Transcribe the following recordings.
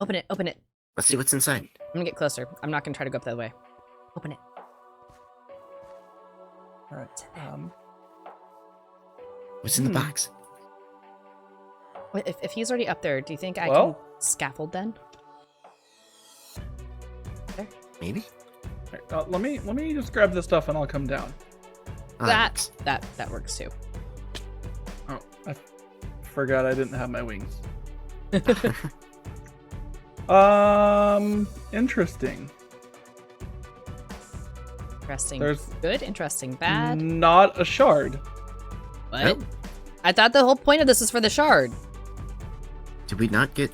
Open it. Open it. Let's see what's inside. I'm gonna get closer. I'm not gonna try to go up that way. Open it. All right. What's in the box? Wait, if he's already up there, do you think I Well? can scaffold then? There. Maybe? All right, let me just grab this stuff and I'll come down. That works too. Oh, I forgot I didn't have my wings. Interesting. Interesting. There's Good. Interesting. Bad. Not a shard. What? Nope. I thought the whole point of this is for the shard. Did we not get...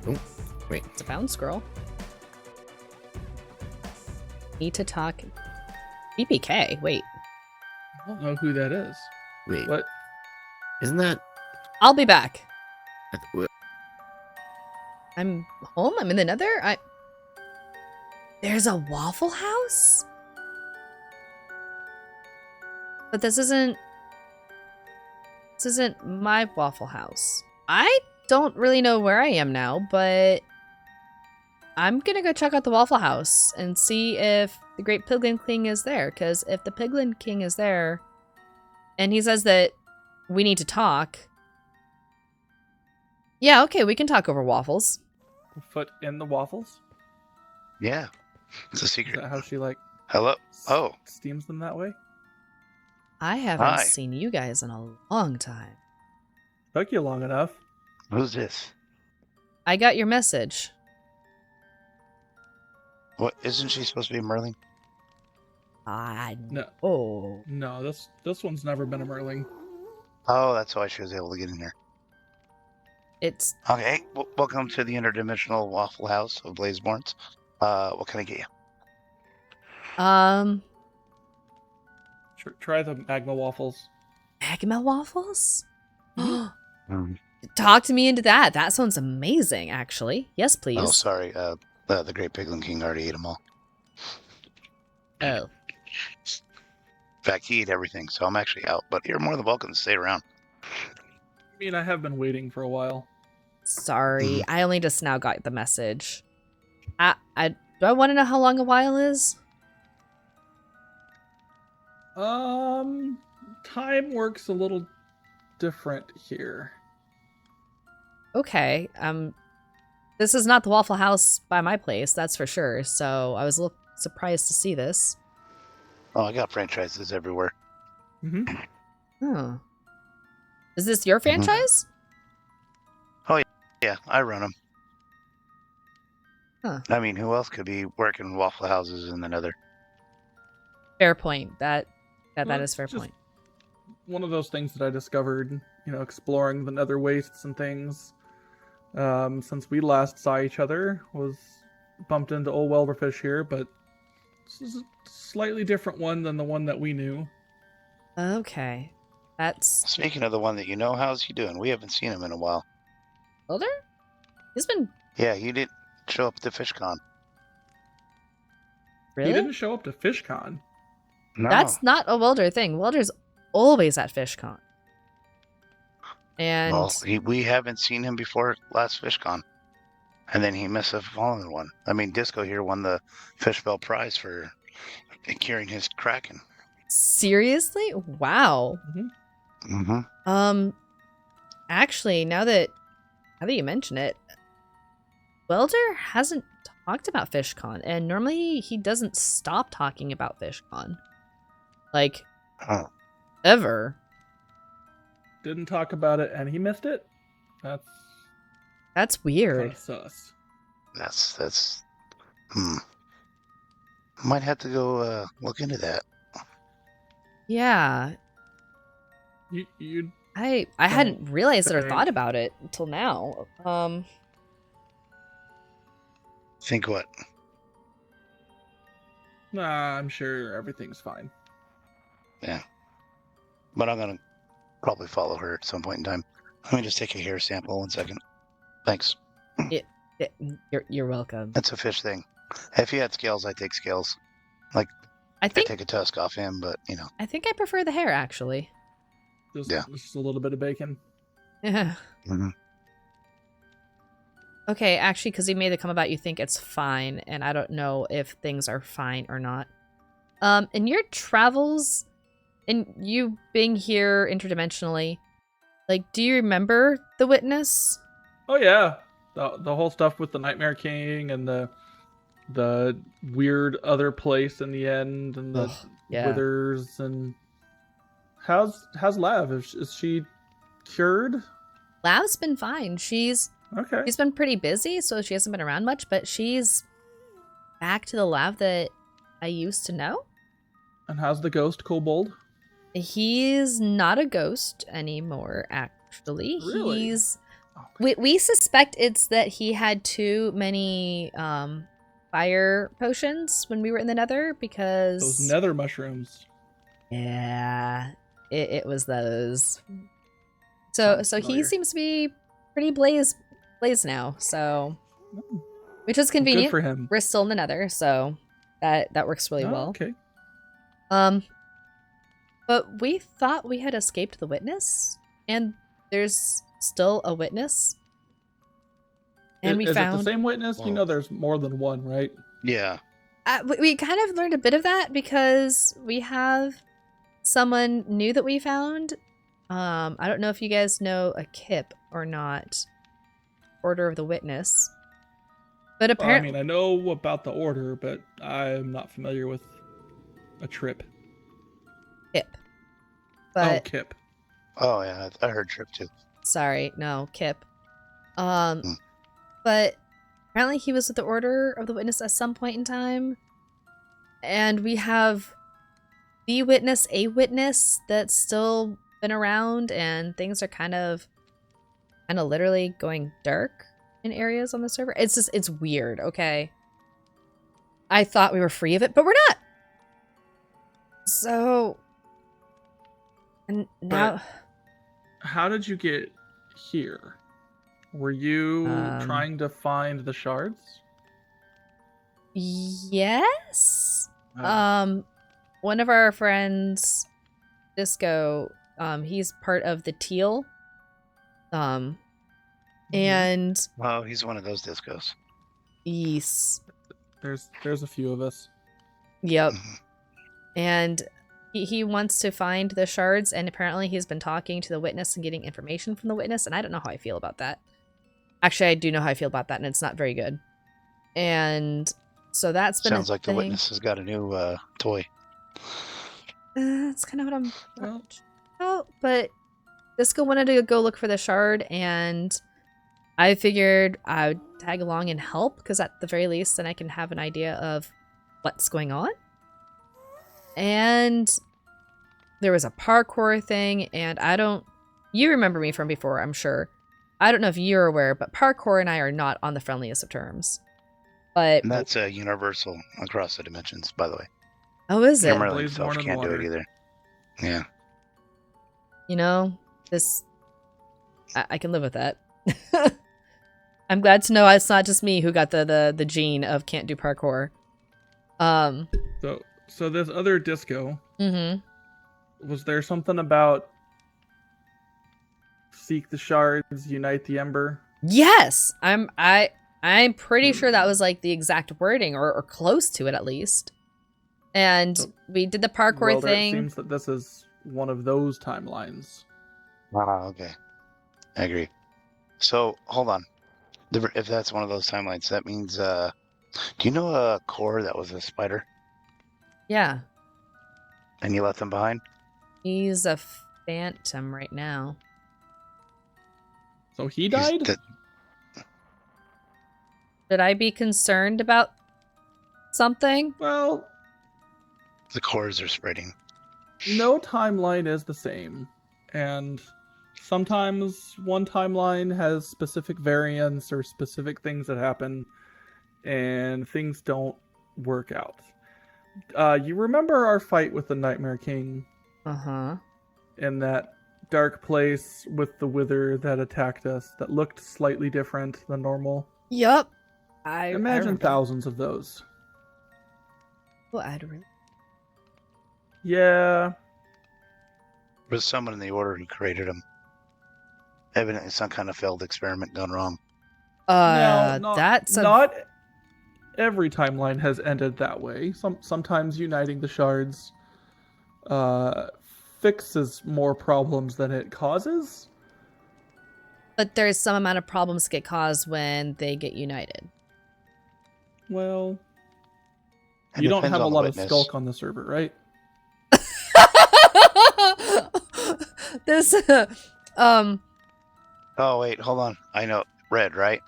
Oh, wait. It's a found scroll. Need to talk. BPK. Wait. I don't know who that is. Wait. What? Isn't that... I'll be back. what- I'm home. I'm in the Nether. There's a Waffle House? But this isn't my Waffle House. I don't really know where I am now, but I'm gonna go check out the Waffle House and see if the Great Piglin King is there. Because if the Piglin King is there, and he says that we need to talk, yeah, okay, we can talk over waffles. Foot in the waffles? Yeah, it's a Is secret. that how she like Hello. Oh, steams them that way? I haven't Hi. seen you guys in a long time. Took you long enough. who's this? I got your message. What? Isn't she supposed to be Merlin? No. Oh. No, this one's never been a Merling. Oh, that's why she was able to get in here. It's Okay, welcome to the interdimensional Waffle House of Blazeborns. What can I get you? Try the magma waffles. magma waffles? Um, Talk to me into that. That sounds amazing, actually. Yes, please. oh, sorry. The Great Piglin King already ate them all. Oh. In fact, he ate everything, so I'm actually out. But you're more than welcome to stay around. I mean, I have been waiting for a while. Sorry. I only just now got the message. Do I want to know how long a while is? Time works a little different here. Okay. This is not the Waffle House by my place, that's for sure. So I was a little surprised to see this. Oh, I got franchises everywhere. Mm-hmm. Oh. Is this your franchise? Yeah, I run them. Huh. I mean, who else could be working Waffle Houses in the Nether? Fair point. That Well, is fair just point. One of those things that I discovered, exploring the nether wastes and things. Since we last saw each other, was bumped into old Welderfish here, but this is a slightly different one than the one that we knew. Okay. That's Speaking of the one that you know, how's he doing? We haven't seen him in a while. Welder? He's been Yeah, he didn't show up at the FishCon. really? He didn't show up to FishCon. No. That's not a Welder thing. Welder's always at FishCon. And Well, we haven't seen him before last FishCon. And then he missed the following one. I mean, Disco here won the Fishbell Prize for curing his Kraken. seriously? Wow. Mm-hmm. Actually, now that you mention it, Welder hasn't talked about FishCon, and normally he doesn't stop talking about FishCon. Like, Oh. ever. Didn't talk about it, and he missed it. That's That's kind weird. of sus. That's Might have to go look into that. Yeah. You I hadn't realized it or think- thought about it until now. Think what? Nah, I'm sure everything's fine. Yeah. But I'm gonna probably follow her at some point in time. Let me just take a hair sample 1 second. Thanks. You're welcome. That's a fish thing. If he had scales, I'd take scales. I I'd think take a tusk off him, but I prefer the hair actually. Just, Yeah. just a little bit of bacon. Yeah. Mhm. Okay, actually, because you made the comment about you think it's fine, and I don't know if things are fine or not. In your travels, and you being here interdimensionally, like, do you remember the witness? Oh yeah, the whole stuff with the Nightmare King and the weird other place in the end and the Ugh, yeah. withers and how's Lav? Is she cured? Lav's been fine. She's Okay. been pretty busy, so she hasn't been around much, but she's back to the Lav that I used to know. And how's the ghost Kobold? He's not a ghost anymore, actually. Really? He's Okay. we suspect it's that he had too many fire potions when we were in the Nether because Those nether mushrooms. yeah, it was those. So Sounds he familiar. seems to be pretty blaze now. So Mm, which is Good convenient. for him. We're still in the Nether, so that works really Oh, well. okay. But we thought we had escaped the witness, and there's still a witness. And we Is it found the same witness? You Well- know there's more than one, right? Yeah. we kind of learned a bit of that because we have someone new that we found. I don't know if you guys know a KIP or not. Order of the Witness. But Well, I apparently, mean, I know about the order, but I'm not familiar with a trip. KIP. Oh, But Kip. Oh yeah, I heard Trip too. sorry, no, KIP. Hmm. But apparently he was with the Order of the Witness at some point in time. And we have the witness, a witness that's still been around, and things are kind of literally going dark in areas on the server. It's weird, okay? I thought we were free of it, but we're not. So, and now, But how did you get here? Were you trying to find the shards? yes. Oh. One of our friends, Disco, he's part of the Teal. Mhm. And Oh, he's one of those discos. yes, There's a few of us. yep. Mhm. And he wants to find the shards, and apparently he's been talking to the witness and getting information from the witness, and I don't know how I feel about that. Actually, I do know how I feel about that, and it's not very good. And so that's been Sounds a like the thing. witness has got a new toy. That's kind of what I'm Well- oh, but Disco wanted to go look for the shard, and I figured I would tag along and help, because at the very least, then I can have an idea of what's going on. And there was a parkour thing, and you remember me from before, I'm sure. I don't know if you're aware, but parkour and I are not on the friendliest of terms. But, And that's universal across the dimensions, by the way. oh, is it? Kimberly Blaze himself born in can't do it water. either. Yeah. You know, this, I can live with that. I'm glad to know it's not just me who got the gene of can't do parkour. So this other disco, Mm-hmm. was there something about seek the shards, unite the ember? Yes, I'm pretty sure that was like the exact wording, or close to it at least. And So- we did the parkour Welder, thing. It seems that this is one of those timelines. Ah, okay. I agree. So, hold on. If that's one of those timelines, that means, do you know a core that was a spider Yeah, and you left them behind? he's a phantom right now. So he He's died? the- Should I be concerned about something? Well, the cores are spreading. no timeline is the same. And sometimes one timeline has specific variants or specific things that happen, and things don't work out. You remember our fight with the Nightmare King Uh-huh. in that dark place with the wither that attacked us that looked slightly different than normal? Yup. I Imagine remember. thousands of those. Well, I'd really. Yeah, There's someone in the order who created them. Evidently, some kind of failed experiment gone wrong. Now, That's a not every timeline has ended that way. Sometimes uniting the shards fixes more problems than it causes. but there's some amount of problems get caused when they get united. Well, It you don't depends have a on the lot of witness. skulk on the server, right? This Oh wait, hold on. I know red, right?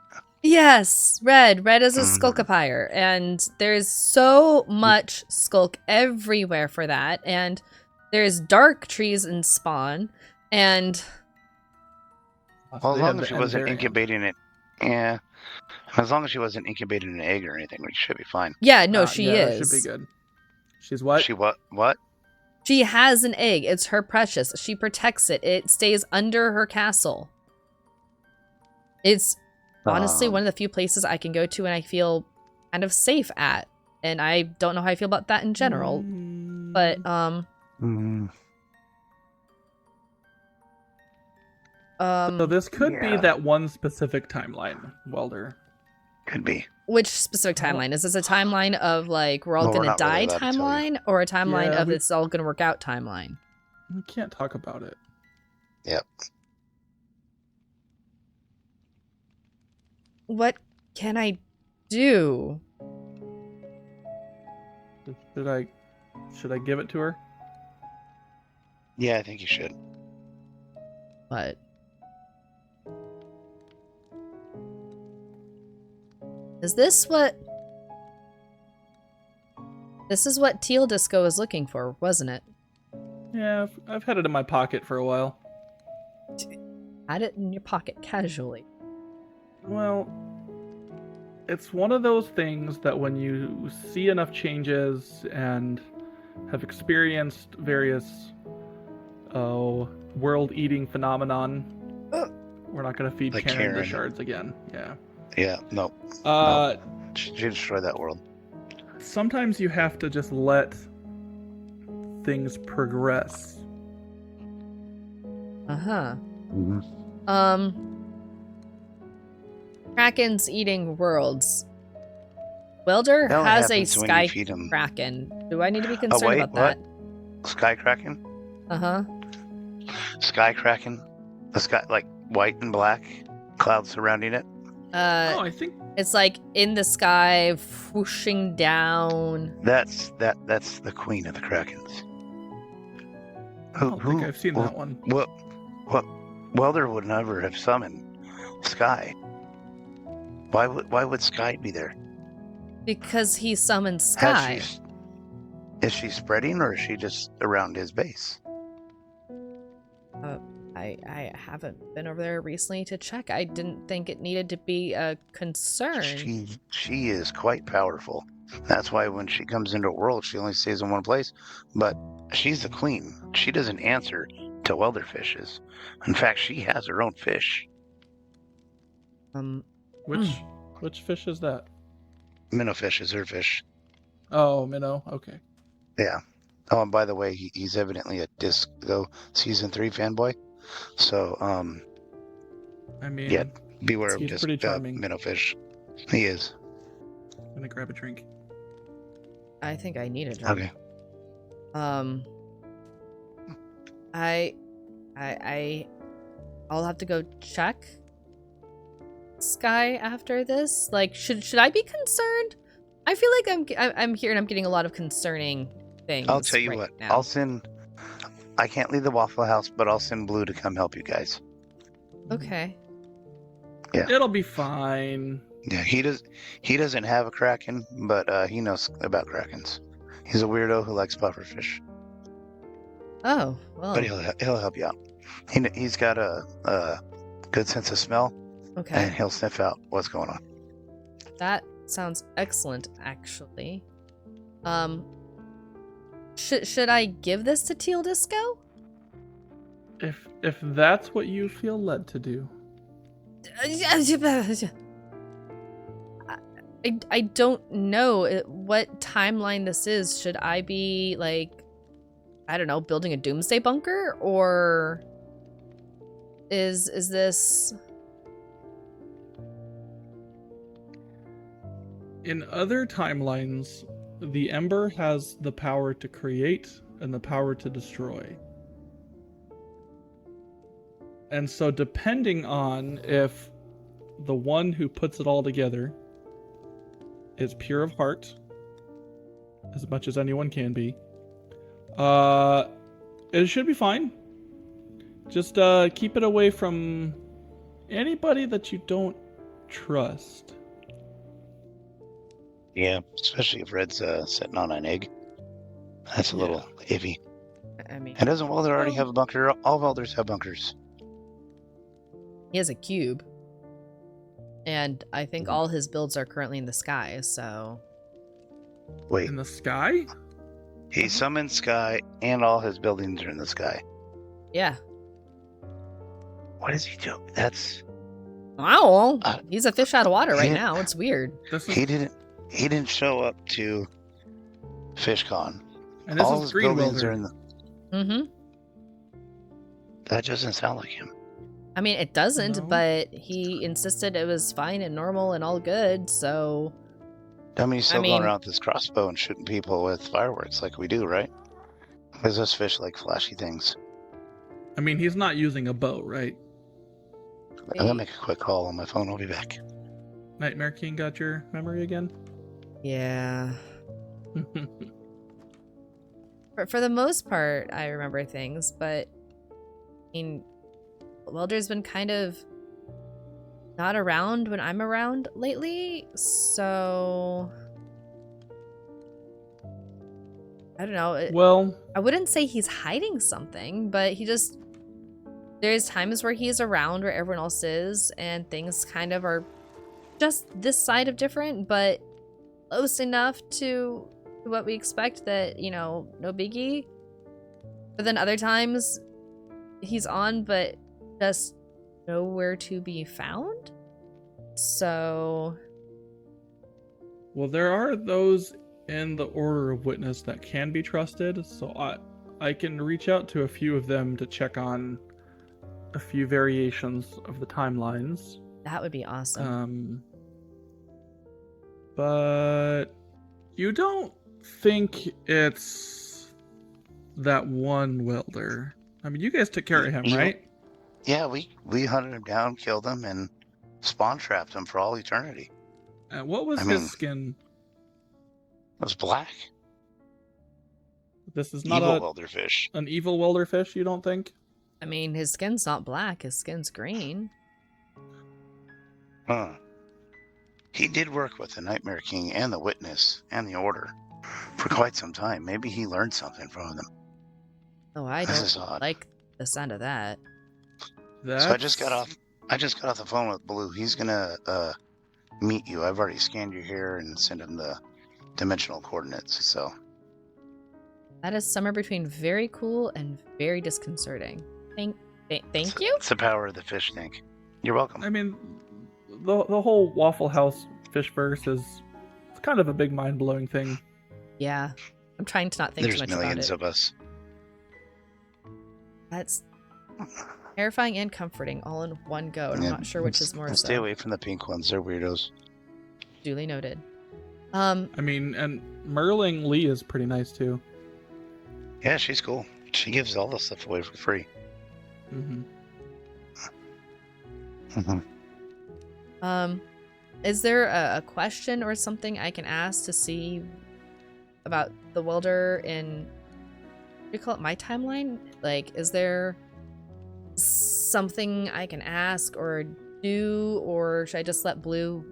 yes, red is a Mhm. skulkifier, and there's so much skulk everywhere for that, and there's dark trees in spawn, and Well, as They have long the as she end wasn't variant. incubating it, yeah. As long as she wasn't incubating an egg or anything, we should be fine. yeah, no, she yeah, is. that should be good. She's what? She what? What? She has an egg. It's her precious. She protects it. It stays under her castle. It's honestly one of the few places I can go to and I feel kind of safe at. And I don't know how I feel about that in general. But Mm, So this could be yeah. that one specific timeline, Welder. Could be. which specific timeline? Is this a timeline of like we're all Well, we're gonna not really die allowed to tell you. timeline, or a timeline Yeah, of we- it's all gonna work out timeline? We can't talk about it. Yep. What can I do? Should I give it to her? Yeah, I think you should. What? Is this what? This is what Teal Disco was looking for, wasn't it? Yeah, I've had it in my pocket for a while. Had it in your pocket casually. Well, it's one of those things that when you see enough changes and have experienced various world-eating phenomenon, we're not going to feed Like Karen the Karen. shards again. Yeah. Yeah, no. She destroyed that world. Sometimes you have to just let things progress. Uh-huh. Mm-hmm. Kraken's eating worlds. Welder That only has a happens when you sky feed him. kraken. Do I need to be concerned wait, about that? Sky Kraken? Uh-huh. Sky Kraken? The sky, like white and black, clouds surrounding it. I think It's like in the sky, whooshing down. That's the queen of the Krakens. I don't think I've seen that one. What Welder would never have summoned Sky. Why would Sky be there? Because he summoned Has Sky. Is she spreading or is she just around his base? I haven't been over there recently to check. I didn't think it needed to be a concern. She is quite powerful. That's why when she comes into a world, she only stays in one place. But she's the queen. She doesn't answer to welder fishes. In fact, she has her own fish. Which fish is that? Minnow fish is her fish. Oh, minnow. Okay. Yeah. Oh, and by the way, he's evidently a Disco Season 3 fanboy. So, I mean, yeah, beware of he's pretty charming. minnow fish. He is. I'm gonna grab a drink. I think I need a drink. Okay. I'll have to go check Sky after this. Like, should I be concerned? I feel like I'm here and I'm getting a lot of concerning things. I'll tell you right what. now. I can't leave the Waffle House, but I'll send Blue to come help you guys. Okay. Yeah. It'll be fine. Yeah, he doesn't have a Kraken, but he knows about Krakens. He's a weirdo who likes pufferfish, Oh well. but he'll help you out. He's got a good sense of smell, and Okay. he'll sniff out what's going on. That sounds excellent, actually. Should I give this to Teal Disco? If that's what you feel led to do. I don't know what timeline this is. Should I be like, I don't know, building a doomsday bunker, or is this? In other timelines, the Ember has the power to create and the power to destroy. And so depending on if the one who puts it all together is pure of heart, as much as anyone can be, it should be fine. Just keep it away from anybody that you don't trust. Yeah, especially if Red's sitting on an egg. That's a little iffy. I mean, And doesn't Welder already have a bunker? All Welders have bunkers. he has a cube. And I think all his builds are currently in the sky, so... Wait, In the sky? he summoned Sky, and all his buildings are in the sky. Yeah. What is he doing? That's Wow. Uh, He's a fish out of water right yeah. now. It's weird. This is, he didn't show up to FishCon. and this All is his Green buildings Welder. are in the. Mm-hmm. That doesn't sound like him. I mean, it doesn't, No. but he insisted it was fine and normal and all good, so... I mean, he's still mean- going around with his crossbow and shooting people with fireworks like we do, right? Because those fish like flashy things. I mean, he's not using a bow, right? I'm gonna make a quick call on my phone. I'll be back. Nightmare King got your memory again? Yeah. For the most part, I remember things, but... I mean, Welder's been kind of... not around when I'm around lately, so... I don't know. Well, I wouldn't say he's hiding something, but he just... There's times where he's around where everyone else is, and things kind of are just this side of different, but close enough to what we expect that, you know, no biggie. But then other times, he's on, but just nowhere to be found. So... well, there are those in the Order of Witness that can be trusted, so I can reach out to a few of them to check on a few variations of the timelines. That would be awesome. But you don't think it's that one Welder? I mean, you guys took care of him, You- right? Yeah, we hunted him down, killed him, and spawn trapped him for all eternity. What was I his mean- skin? It was black. This is not Evil Welder fish. an evil Welder fish, you don't think? I mean, his skin's not black, his skin's green. Huh. He did work with the Nightmare King and the Witness and the Order for quite some time. Maybe he learned something from them. Oh, I This don't is odd. like the sound of that. So I just got off the phone with Blue. He's gonna meet you. I've already scanned your hair and sent him the dimensional coordinates. So That is somewhere between very cool and very disconcerting. Thank you? It's the power of the fish tank. You're welcome. I mean, the whole Waffle House fish verse is it's kind of a big mind blowing thing. Yeah. I'm trying to not think There's too much about millions it. of us. That's terrifying and comforting all in one go. And Yeah, I'm not sure which is more Stay so. away from the pink ones. They're weirdos. Duly noted. I mean, and Merling Lee is pretty nice too. Yeah, she's cool. She gives all this stuff away for free. Mm-hmm. Is there a question or something I can ask to see about the Welder in, what do you call it, my timeline? Like, is there something I can ask or do, or should I just let Blue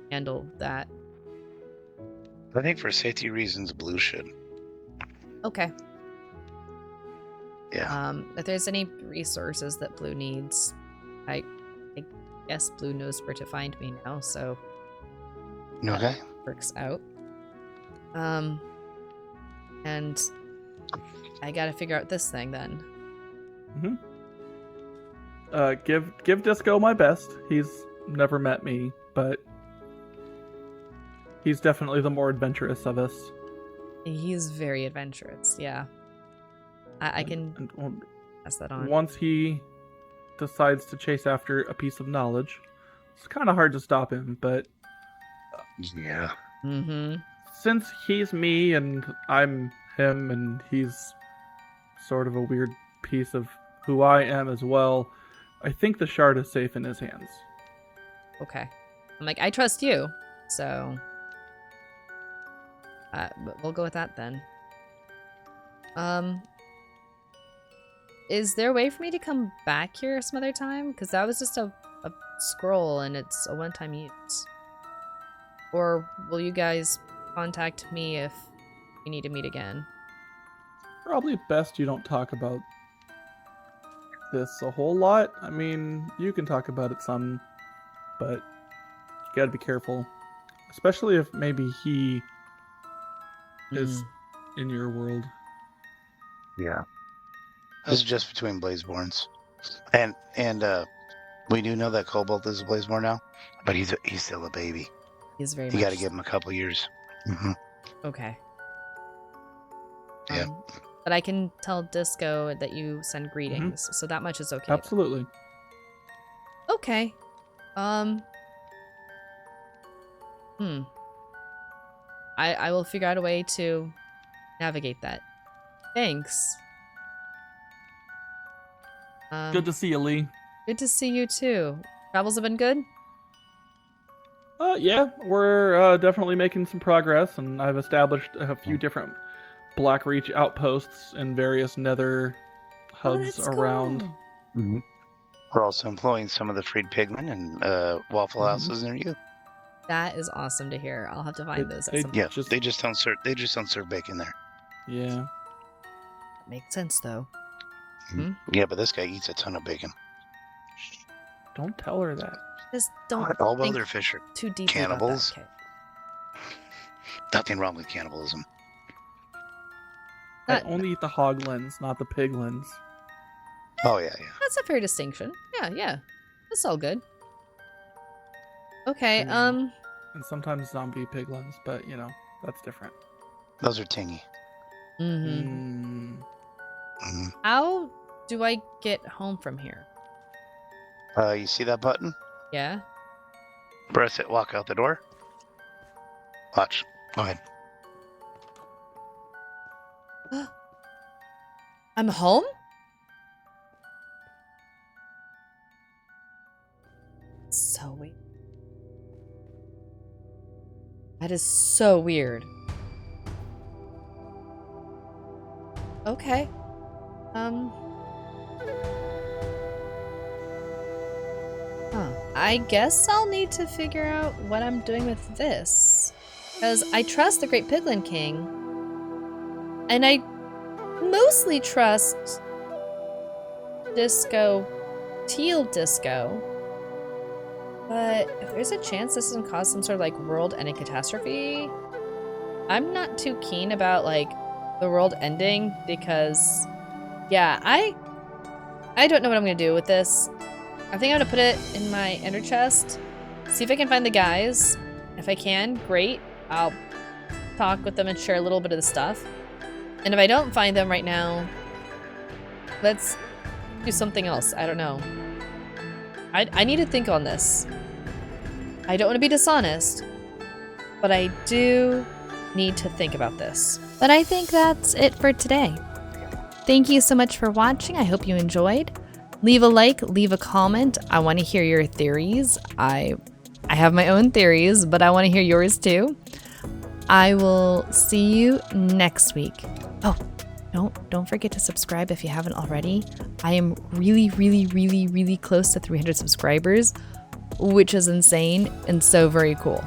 handle that? I think for safety reasons, Blue should. Okay. Yeah. If there's any resources that Blue needs, I guess Blue knows where to find me now, so You okay? works out. And I gotta figure out this thing then. Give Disco my best. He's never met me, but he's definitely the more adventurous of us. He's very adventurous, yeah. I can And pass that on. once he decides to chase after a piece of knowledge, it's kind of hard to stop him. But Yeah. Mm-hmm. Since he's me and I'm him and he's sort of a weird piece of who I am as well, I think the shard is safe in his hands. Okay. I'm like, I trust you, so but we'll go with that then. Is there a way for me to come back here some other time? Because that was just a scroll and it's a one-time use. Or will you guys contact me if you need to meet again? Probably best you don't talk about this a whole lot. I mean, you can talk about it some, but you gotta be careful. Especially if maybe he is in your world. Yeah. This is just between Blazeborns. And we do know that Cobalt is a Blazeborn now, but he's still a baby. He's very You much... got to give him a couple years. Mm-hmm. Okay. Yeah. But I can tell Disco that you send greetings, so that much is okay. Absolutely. Okay. I will figure out a way to navigate that. Thanks. Good to see you, Lee. Good to see you too. Travels have been good? Yeah, we're definitely making some progress, and I've established a few different Blackreach outposts in various nether hubs around. Cool. Mm-hmm. We're also employing some of the freed pigmen and Waffle houses near you. That is awesome to hear. I'll have to find those at some Yeah, point. they just don't serve. They just don't serve bacon there. Yeah. Makes sense though. Yeah, but this guy eats a ton of bacon. Don't tell her that. Just don't All think Welder fish are too deeply cannibals. about that. Okay. Nothing wrong with cannibalism. I That- only eat the hoglins, not the piglins. Oh yeah. That's a fair distinction. Yeah. That's all good. Okay, And sometimes zombie piglins, but you know, that's different. Those are tingy. How do I get home from here? You see that button? Yeah? Press it. Walk out the door. Watch. Go ahead. I'm home? So weird. That is so weird. Okay. I guess I'll need to figure out what I'm doing with this. Because I trust the Great Piglin King. And I mostly trust Teal Disco. But if there's a chance this doesn't cause some sort of like world-ending catastrophe, I'm not too keen about like the world ending because, yeah, I don't know what I'm gonna do with this. I think I'm gonna put it in my ender chest, see if I can find the guys. If I can, great. I'll talk with them and share a little bit of the stuff. And if I don't find them right now, let's do something else. I don't know. I need to think on this. I don't want to be dishonest, but I do need to think about this. But I think that's it for today. Thank you so much for watching. I hope you enjoyed. Leave a like, leave a comment. I want to hear your theories. I have my own theories, but I want to hear yours too. I will see you next week. Oh, don't forget to subscribe if you haven't already. I am really close to 300 subscribers, which is insane and so very cool.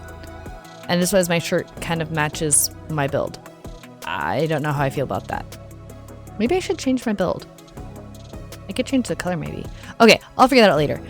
And this was my shirt kind of matches my build. I don't know how I feel about that. Maybe I should change my build. I could change the color maybe. Okay, I'll figure that out later.